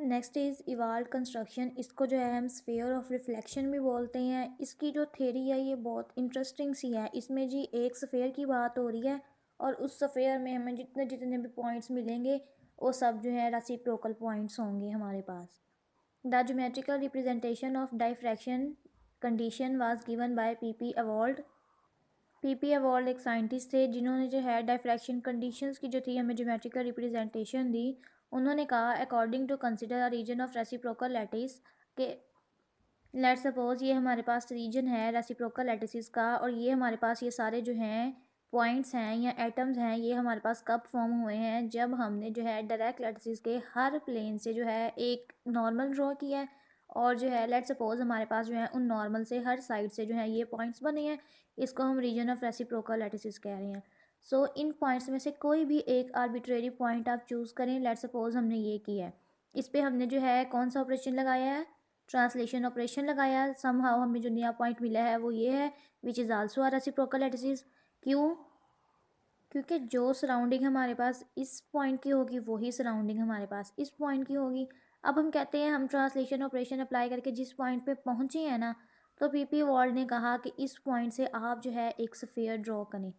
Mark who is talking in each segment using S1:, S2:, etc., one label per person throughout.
S1: Next is evolve construction. इसको जो है हम स्फीयर ऑफ रिफ्लेक्शन भी बोलते हैं। इसकी जो थ्योरी है ये बहुत इंटरेस्टिंग सी है। इसमें जी एक स्फीयर की बात हो रही है और उस स्फीयर में हमें जितने जितने भी पॉइंट्स मिलेंगे वो सब जो है रेसिप्रोकल पॉइंट्स होंगे हमारे पास। The geometrical representation of diffraction condition was given by P P Ewald. P P Ewald एक साइंटिस्ट थे जिन्होंने जो है डाइफ्रैक्शन कंडीशंस की जो थी हमें ज्योमेट्रिकल रिप्रेजेंटेशन दी। उन्होंने कहा according to consider a region of reciprocal lattice के लेट सपोज ये हमारे पास रीजन है रेसिप्रोकल लैटिसेस का और ये हमारे पास ये सारे जो हैं पॉइंट्स हैं या एटम्स हैं ये हमारे पास कब फॉर्म हुए हैं जब हमने जो है डायरेक्ट लैटिसेस के हर प्लेन से जो है एक नॉर्मल ड्रॉ किया है और जो है लेट सपोज हमारे पास जो है उन नॉर्मल से हर साइड से जो है ये पॉइंट्स बने हैं। इसको हम रीजन ऑफ रेसिप्रोकल लैटिसेस कह रहे हैं। सो इन पॉइंट्स में से कोई भी एक आर्बिट्रेरी पॉइंट आप चूज़ करें। लेट सपोज हमने ये किया है, इस पर हमने जो है कौन सा ऑपरेशन लगाया है, ट्रांसलेशन ऑपरेशन लगाया। समहाउ हमें जो नया पॉइंट मिला है वो ये है which is also a reciprocal lattice. क्यों? क्योंकि जो सराउंडिंग हमारे पास इस पॉइंट की होगी वही सराउंडिंग हमारे पास इस पॉइंट की होगी। अब हम कहते हैं हम ट्रांसलेशन ऑपरेशन अप्लाई करके जिस पॉइंट पे पहुंचे हैं ना, तो पीपी वॉल्ड ने कहा कि इस पॉइंट से आप जो है एक स्फीयर ड्रॉ करें।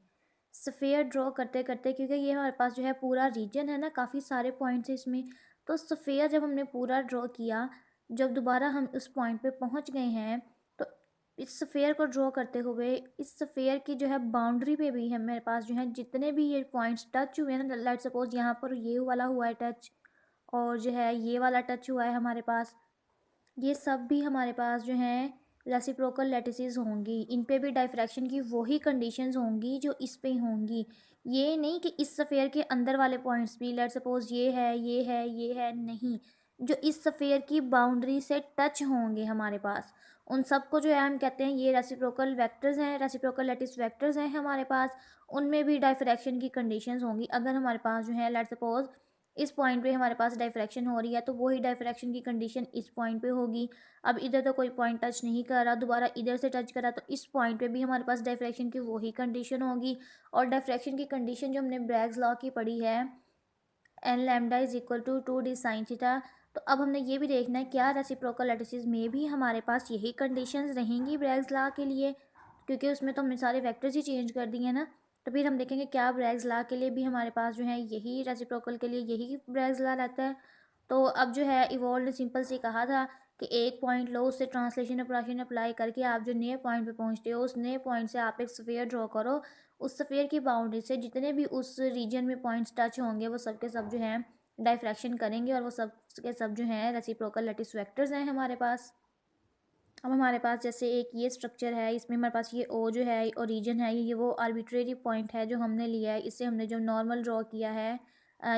S1: स्फीयर ड्रॉ करते करते क्योंकि ये हमारे पास जो है पूरा रीजन है ना, काफ़ी सारे पॉइंट्स हैं इसमें, तो स्फीयर जब हमने पूरा ड्रॉ किया, जब दोबारा हम उस पॉइंट पे पहुंच गए हैं, तो इस स्फीयर को ड्रॉ करते हुए इस स्फीयर की जो है बाउंड्री पे भी है मेरे पास जो है जितने भी ये पॉइंट्स टच हुए हैं ना, लेट सपोज यहाँ पर ये वाला हुआ है टच और जो है ये वाला टच हुआ है हमारे पास, ये सब भी हमारे पास जो हैं रेसिप्रोकल लैटिसेस होंगी। इन पे भी डाइफ्रैक्शन की वही कंडीशंस होंगी जो इस पे होंगी। ये नहीं कि इस स्फीयर के अंदर वाले पॉइंट्स भी लेट सपोज ये है ये है ये है, नहीं, जो इस स्फीयर की बाउंड्री से टच होंगे हमारे पास उन सबको जो है हम कहते हैं ये रेसिप्रोकल वेक्टर्स हैं, रेसिप्रोकल लैटिस वेक्टर्स हैं हमारे पास। उनमें भी डाइफ्रैक्शन की कंडीशंस होंगी। अगर हमारे पास जो है लेट सपोज इस पॉइंट पे हमारे पास डाइफ्रैक्शन हो रही है तो वही डाइफ्रैक्शन की कंडीशन इस पॉइंट पे होगी। अब इधर तो कोई पॉइंट टच नहीं कर रहा, दोबारा इधर से टच करा तो इस पॉइंट पे भी हमारे पास डाइफ्रैक्शन की वही कंडीशन होगी। और डाइफ्रैक्शन की कंडीशन जो हमने ब्रैग्स लॉ की पढ़ी है, n lambda is equal to 2d sine theta. तो अब हमने ये भी देखना है क्या रेसिप्रोकल लैटिसेस में भी हमारे पास यही कंडीशंस रहेंगी ब्रैग्स लॉ के लिए, क्योंकि उसमें तो हमने सारे वेक्टर्स ही चेंज कर दिए हैं ना। तो फिर हम देखेंगे क्या ब्रैग्स लॉ के लिए भी हमारे पास जो है यही रेसिप्रोकल के लिए यही ब्रैग्स लॉ रहता है। तो अब जो है इवॉल्व ने सिंपल से कहा था कि एक पॉइंट लो, उससे ट्रांसलेशन ऑपरेशन अप्लाई करके आप जो नए पॉइंट पे पहुंचते हो उस नए पॉइंट से आप एक स्फीयर ड्रॉ करो। उस स्फीयर की बाउंड्री से जितने भी उस रीजन में पॉइंट्स टच होंगे वो सब के सब जो हैं डाइफ्रैक्शन करेंगे और वो सब के सब जो हैं रेसिप्रोकल लैटिस वेक्टर्स हैं हमारे पास। अब हमारे पास जैसे एक ये स्ट्रक्चर है, इसमें हमारे पास ये ओ जो है ओरिजिन है, ये वो आर्बिट्रेरी पॉइंट है जो हमने लिया है, इससे हमने जो नॉर्मल ड्रॉ किया है,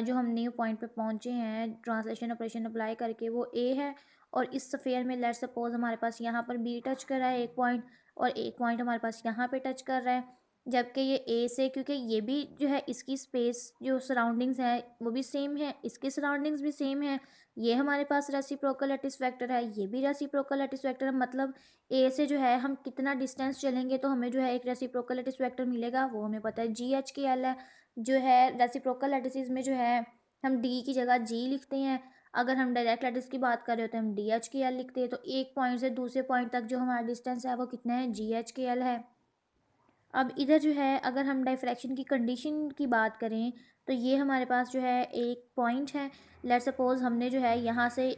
S1: जो हम न्यू पॉइंट पे पहुंचे हैं ट्रांसलेशन ऑपरेशन अप्लाई करके वो ए है। और इस स्फीयर में लेट सपोज हमारे पास यहाँ पर बी टच कर रहा है एक पॉइंट और एक पॉइंट हमारे पास यहाँ पे टच कर रहा है, जबकि ये ए से, क्योंकि ये भी जो है इसकी स्पेस जो सराउंडिंग्स है वो भी सेम है, इसकी सराउंडिंग्स भी सेम है। ये हमारे पास रेसिप्रोकल लैटिस वेक्टर है, ये भी रेसिप्रोकल लैटिस वेक्टर है। मतलब ए से जो है हम कितना डिस्टेंस चलेंगे तो हमें जो है एक रेसिप्रोकल लैटिस वेक्टर मिलेगा, वो हमें पता है जी एच के एल है। जो है रेसिप्रोकल लैटिस में जो है हम डी की जगह जी लिखते हैं। अगर हम डायरेक्ट लैटिस की बात कर रहे हो तो हम डी एच के एल लिखते हैं। तो एक पॉइंट से दूसरे पॉइंट तक जो हमारा डिस्टेंस है वो कितना है, जी एच के एल है। अब इधर जो है अगर हम डाइफ्रैक्शन की कंडीशन की बात करें तो ये हमारे पास जो है एक पॉइंट है। लेट सपोज हमने जो है यहाँ से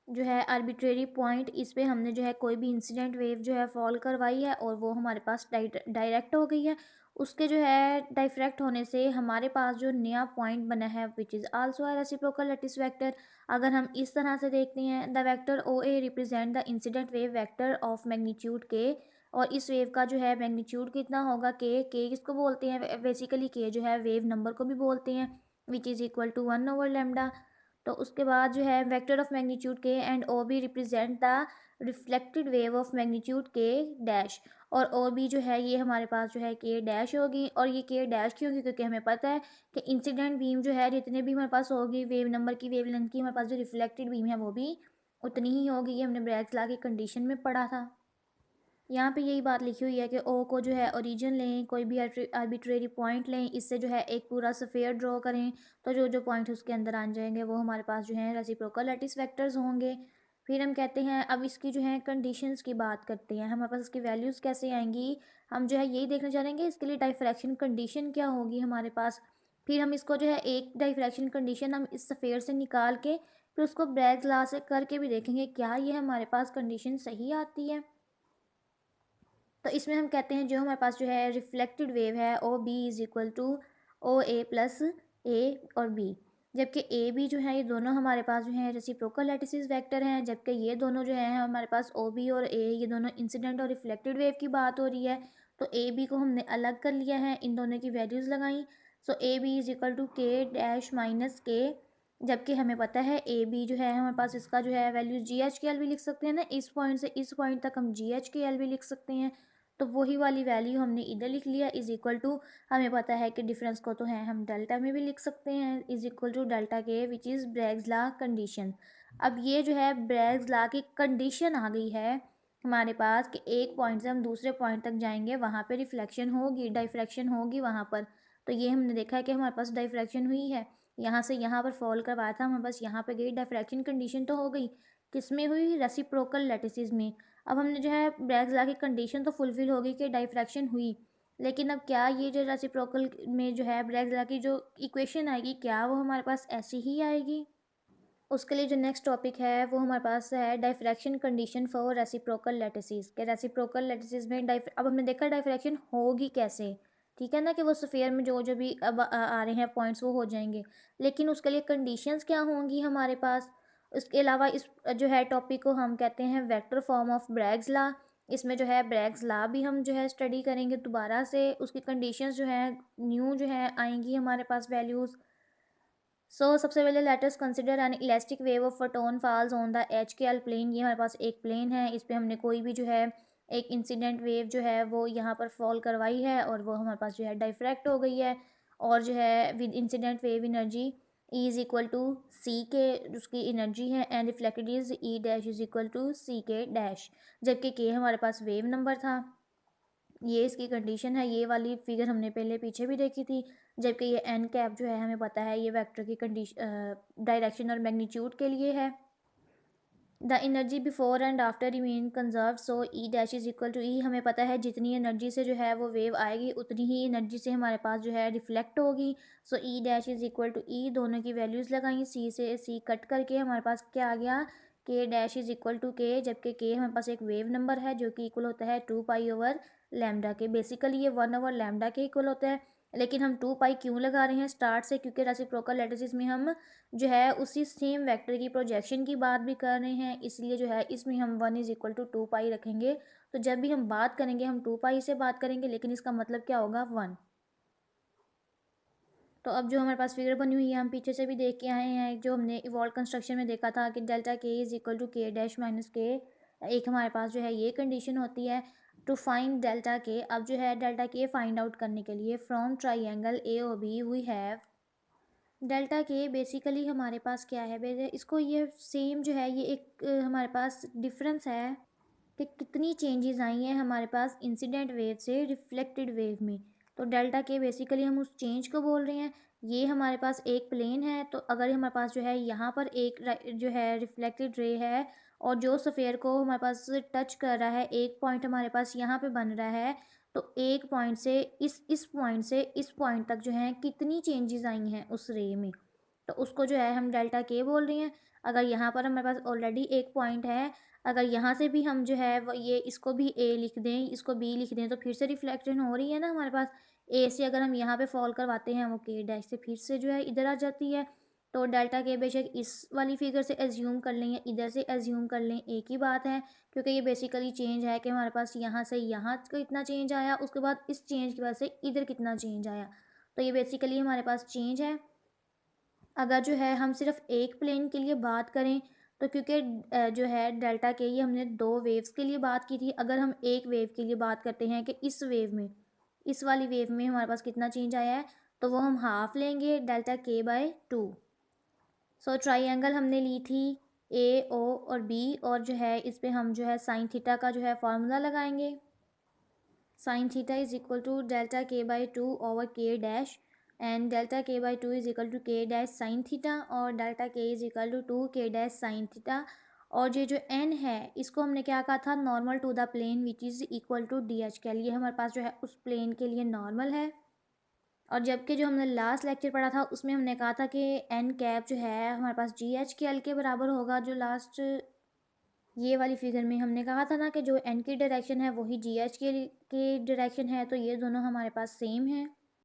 S1: जो है आर्बिट्रेरी पॉइंट इस पे हमने जो है कोई भी इंसिडेंट वेव जो है फॉल करवाई है और वो हमारे पास डायरेक्ट हो गई है। उसके जो है डाइफ्रैक्ट होने से हमारे पास जो नया पॉइंट बना है which is also a reciprocal lattice vector. अगर हम इस तरह से देखते हैं the vector O A represent the incident wave vector of magnitude K, और इस वेव का जो है मैग्नीट्यूड कितना होगा, के किसको बोलते हैं बेसिकली, के जो है वेव नंबर को भी बोलते हैं विच इज़ इक्वल टू 1/λ। तो उसके बाद जो है vector of magnitude K and O B represent the reflected wave of magnitude K dash. और ओ बी जो है ये हमारे पास जो है के डैश होगी। और ये के डैश क्यों होगी, क्योंकि हमें पता है कि इंसिडेंट बीम जो है जितने भी हमारे पास होगी वेव नंबर की वेव लेंथ की, हमारे पास जो रिफ्लेक्टेड बीम है वो भी उतनी ही होगी। ये हमने ब्रैग्स लॉ की कंडीशन में पढ़ा था। यहाँ पे यही बात लिखी हुई है कि ओ को जो है ओरिजिन लें, कोई भी आर्बिट्रेरी पॉइंट लें, इससे जो है एक पूरा स्फीयर ड्रॉ करें, तो जो जो पॉइंट उसके अंदर आ जाएंगे वो हमारे पास जो है रेसिप्रोकल लैटिस वेक्टर्स होंगे। फिर हम कहते हैं अब इसकी जो है कंडीशंस की बात करते हैं, हमारे पास इसकी वैल्यूज़ कैसे आएंगी, हम जो है यही देखना चाहेंगे इसके लिए डाइफ्रैक्शन कंडीशन क्या होगी हमारे पास। फिर हम इसको जो है एक डाइफ्रैक्शन कंडीशन हम इस स्फीयर से निकाल के फिर उसको ब्रैग्स लॉ से करके भी देखेंगे क्या ये हमारे पास कंडीशन सही आती है। तो इसमें हम कहते हैं जो हमारे पास जो है रिफ्लेक्टेड वेव है O B is equal to O A plus A और बी, जबकि ए बी जो है ये दोनों हमारे पास जो है रेसिप्रोकल लैटिसेस वेक्टर हैं, जबकि ये दोनों जो है हमारे पास ओ बी और ए ये दोनों इंसिडेंट और रिफ्लेक्टेड वेव की बात हो रही है। तो ए बी को हमने अलग कर लिया है, इन दोनों की वैल्यूज़ लगाई। So A B is equal to K dash minus K, जबकि हमें पता है ए बी जो है हमारे पास इसका जो है वैल्यू जी एच के एल भी लिख सकते हैं ना, इस पॉइंट से इस पॉइंट तक हम जी एच के एल भी लिख सकते हैं। तो वही वाली वैल्यू हमने इधर लिख लिया इज इक्वल टू, हमें पता है कि डिफरेंस को तो है हम डेल्टा में भी लिख सकते हैं, इज इक्वल टू डेल्टा के which is Bragg's law condition. अब ये जो है ब्रैग्स लॉ की कंडीशन आ गई है हमारे पास कि एक पॉइंट से हम दूसरे पॉइंट तक जाएंगे, वहाँ पे रिफ्लेक्शन होगी, डाइफ्रैक्शन होगी वहाँ पर। तो ये हमने देखा है कि हमारे पास डाइफ्रैक्शन हुई है, यहाँ से यहाँ पर फॉल करवाया था, हमारे पास यहाँ पे गई, डाइफ्रैक्शन कंडीशन तो हो गई, किस में हुई, रेसिप्रोकल लैटिसेस में। अब हमने जो है ब्रैग्स लॉ की कंडीशन तो फुलफिल हो गई कि डाइफ्रैक्शन हुई, लेकिन अब क्या ये जो रेसिप्रोकल में जो है ब्रैग्स लॉ की जो इक्वेशन आएगी क्या वो हमारे पास ऐसी ही आएगी। उसके लिए जो नेक्स्ट टॉपिक है वो हमारे पास है diffraction condition for reciprocal lattices के रेसिप्रोकल लैटिसेस में अब हमने देखा डाइफ्रैक्शन होगी कैसे, ठीक है ना, कि वो स्फीयर में जो जो भी अब आ रहे हैं पॉइंट्स वो हो जाएंगे, लेकिन उसके लिए कंडीशंस क्या होंगी हमारे पास। उसके अलावा इस जो है टॉपिक को हम कहते हैं vector form of Bragg's law, इसमें जो है ब्रैग्स लॉ भी हम जो है स्टडी करेंगे दोबारा से, उसकी कंडीशंस जो है न्यू जो है आएंगी हमारे पास वैल्यूज़। सो सबसे पहले let us consider N elastic wave of photon falls on the H के एल प्लेन। ये हमारे पास एक प्लेन है, इस पर हमने कोई भी जो है एक इंसिडेंट वेव जो है वो यहाँ पर फॉल करवाई है और वो हमारे पास जो है डाइफ्रैक्ट हो गई है, और जो है with incident wave energy E is equal to C K उसकी एनर्जी है, and reflected is E dash is equal to C K dash, जबकि के हमारे पास वेव नंबर था। ये इसकी कंडीशन है, ये वाली फिगर हमने पहले पीछे भी देखी थी, जबकि ये एन कैप जो है हमें पता है ये वेक्टर की कंडीशन डायरेक्शन और मैग्नीट्यूड के लिए है। The energy before and after remain conserve, so E dash is equal to E, हमें पता है जितनी एनर्जी से जो है वो वेव आएगी उतनी ही एनर्जी से हमारे पास जो है रिफ्लेक्ट होगी। So E dash is equal to E, दोनों की वैल्यूज़ लगाई, सी से सी कट करके हमारे पास क्या आ गया, के डैश इज इक्वल टू के, जबकि के हमारे पास एक वेव नंबर है जो कि इक्वल होता है 2 पाई ओवर लैम्डा के, बेसिकली ये 1/λ के इक्वल होता है। लेकिन हम 2 पाई क्यों लगा रहे हैं स्टार्ट से, क्योंकि रेसिप्रोकल लैटिसेस में हम जो है उसी सेम वेक्टर की प्रोजेक्शन की बात भी कर रहे हैं, इसलिए जो है इसमें हम 1 इज इक्वल टू 2 पाई रखेंगे। तो जब भी हम बात करेंगे हम 2 पाई से बात करेंगे, लेकिन इसका मतलब क्या होगा 1। तो अब जो हमारे पास फिगर बनी हुई है हम पीछे से भी देख के आए हैं, जो हमने इवॉल्व कंस्ट्रक्शन में देखा था कि delta K is equal to K dash minus के, एक हमारे पास जो है ये कंडीशन होती है टू फाइंड डेल्टा के। अब जो है डेल्टा के फाइंड आउट करने के लिए from triangle A O B we have delta K, basically हमारे पास क्या है, इसको ये सेम जो है ये एक हमारे पास डिफरेंस है कि कितनी चेंजेस आई हैं हमारे पास इंसिडेंट वेव से रिफ्लेक्टेड वेव में। तो डेल्टा के बेसिकली हम उस चेंज को बोल रहे हैं। ये हमारे पास एक प्लेन है, तो अगर हमारे पास जो है यहाँ पर एक जो है रिफ्लेक्टेड रे है और जो सफ़ेयर को हमारे पास टच कर रहा है, एक पॉइंट हमारे पास यहाँ पे बन रहा है, तो एक पॉइंट से इस पॉइंट से इस पॉइंट तक जो है कितनी चेंजेस आई हैं उस रे में, तो उसको जो है हम डेल्टा के बोल रहे हैं। अगर यहाँ पर हमारे पास ऑलरेडी एक पॉइंट है, अगर यहाँ से भी हम जो है वो ये इसको भी ए लिख दें इसको बी लिख दें, तो फिर से रिफ्लेक्शन हो रही है ना हमारे पास। ए से अगर हम यहाँ पे फॉल करवाते हैं वो के डैश से फिर से जो है इधर आ जाती है। तो डेल्टा के बेशक इस वाली फिगर से एज्यूम कर लें या इधर से एज्यूम कर लें, एक ही बात है, क्योंकि ये बेसिकली चेंज है कि हमारे पास यहाँ से यहाँ कितना चेंज आया, उसके बाद इस चेंज की वजह से इधर कितना चेंज आया, तो ये बेसिकली हमारे पास चेंज है। अगर जो है हम सिर्फ एक प्लेन के लिए बात करें, तो क्योंकि जो है डेल्टा के ये हमने दो वेव्स के लिए बात की थी, अगर हम एक वेव के लिए बात करते हैं कि इस वेव में इस वाली वेव में हमारे पास कितना चेंज आया है, तो वो हम हाफ लेंगे डेल्टा के बाय 2। सो ट्राइंगल हमने ली थी ए ओ और बी, और जो है इस पे हम जो है साइन थीटा का जो है फार्मूला लगाएंगे। Sine theta is equal to delta K by two over K dash, and delta K by two is equal to K dash sine theta, और delta K is equal to K dash sine theta. और ये जो N है इसको हमने क्या कहा था, normal to the plane which is equal to D H के लिए हमारे पास जो है उस प्लेन के लिए नॉर्मल है। और जबकि जो हमने लास्ट लेक्चर पढ़ा था उसमें हमने कहा था कि एन कैप जो है हमारे पास जी एच के एल के बराबर होगा। जो लास्ट ये वाली फिगर में हमने कहा था ना कि जो एन की डायरेक्शन है वही जी एच के डायरेक्शन है, तो ये दोनों हमारे पास सेम है।